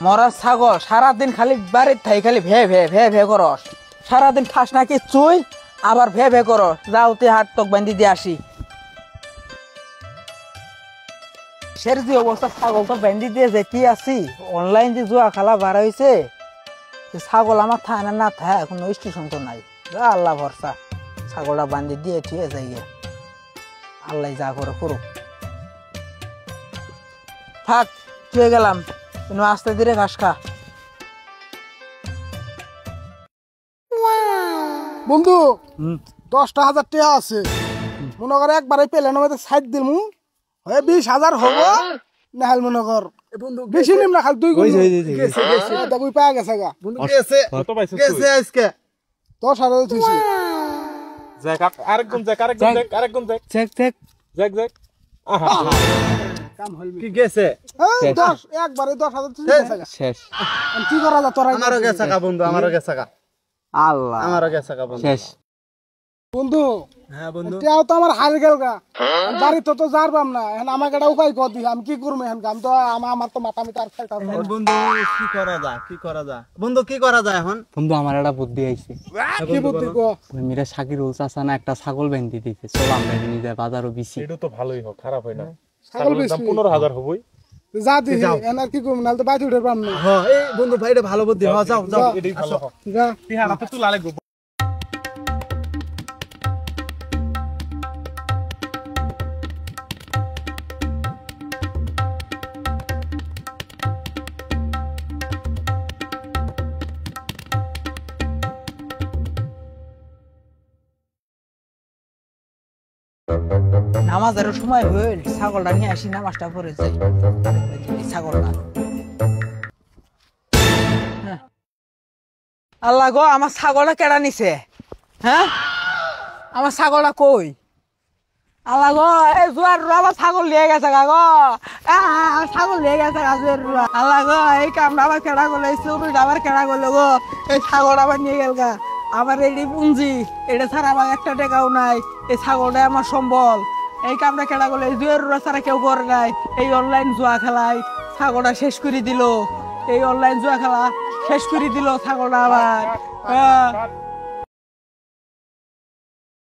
মরা ছাগল সারাদিন খালি বাড়ির থাই খালি ভে ভে ভে ভে করস, সারাদিন খাস নাকি চুই আবার ভে ভে করস। যাও তুই হাত তোক বান্ধি দিয়ে আসি। সের যে অবস্থা ছাগল তো বান্ধি দিয়েছে কি আছি, অনলাইন যে জুয়া খেলা বার হয়েছে, ছাগল আমার থায় না থায় এখন স্টেশন তো নাই। আল্লাহ ভরসা, ছাগলটা বান্ধি দিয়ে ঠিক যাই, আল্লাহ যা করে করুক। থাক চুয়ে গেলাম, তুমি আস্তে ধীরে ঘাস খা। বন্ধু 10,000 টাকা আছে, মনে কর একবারে পেলে না সাইড দিমু 20,000 হবো না হাল মনে কর বেশি নিম না খাল 2 গুণ দেখুই পাওয়া গেছে গা বন্ধু গেছে আজকে 10,000 দিছি। যাক আরেকজন যাক আরেকজন যাক চেক চেক যাক যাক আহা কাম হল কি গেছে 10 একবারে 10,000 দিছি গেছে শেষ। কি করা যা তোরা আমারও গেছে গা বন্ধু, আমারও গেছে গা, আল্লাহ আমারও গেছে গা বন্ধু। শেষ। বন্ধু হ্যাঁ বন্ধু, এটাও তো আমার হাল গেল গা, বাড়ি তো যারবাম না, এখন আমাকে একটা উপায় কর দি, আমি কি করব এখন? আমি তো আমার তো মাথা মিটার ফেলতা বন্ধু কি করা যায়, কি করা যায় বন্ধু, কি করা যায় এখন? বন্ধু আমার একটা বুদ্ধি আইছে। কি বুদ্ধি কো? ওই মেরা শাকিরুল চাচা না একটা ছাগল বান্ধি দিতে, চল আমরা নিয়ে যাই বাজারও বিছি। এটা তো ভালোই হোক, খারাপ হয় না। ছাগল ছাগলের দাম বেশি 15,000 হবই। যা দি এনার কি করব, নাল তো বাইতে উঠে পাম না। হ্যাঁ এই বন্ধু ভাই এটা ভালো বুদ্ধি, হ্যাঁ যাও যাও এটাই ভালো হোক। যা তিহারা তো তুলা লাগবে। নামাজের সময় হইল, ছাগলটা নিয়ে আসি, নামাজটা পড়ে যাই। ছাগলটা আল্লাহ গো, আমার ছাগলটা কেডা নিছে? হ্যাঁ আমার ছাগলটা কই? আল্লাহ গো, এই জুয়ার আমার ছাগল নিয়ে গেছে গা গো, ছাগল নিয়ে গেছে গা জুয়ার। আল্লাহ গো, এই কামটা আবার কেডা করলো, এই চুরিটা আবার কেডা করলো গো? এই ছাগলটা আবার নিয়ে গেল গা। আমার এই পুঞ্জি, এটা ছাড়া আমার একটা টাকাও নাই, এই ছাগলটাই আমার সম্বল। এই কামটা কেডা করলো? এই জুয়ার ছাড়া কেউ করে নাই। এই অনলাইন জুয়া খেলায় ছাগলটা শেষ করে দিল, এই অনলাইন জুয়া খেলা শেষ করে দিল ছাগলটা আবার।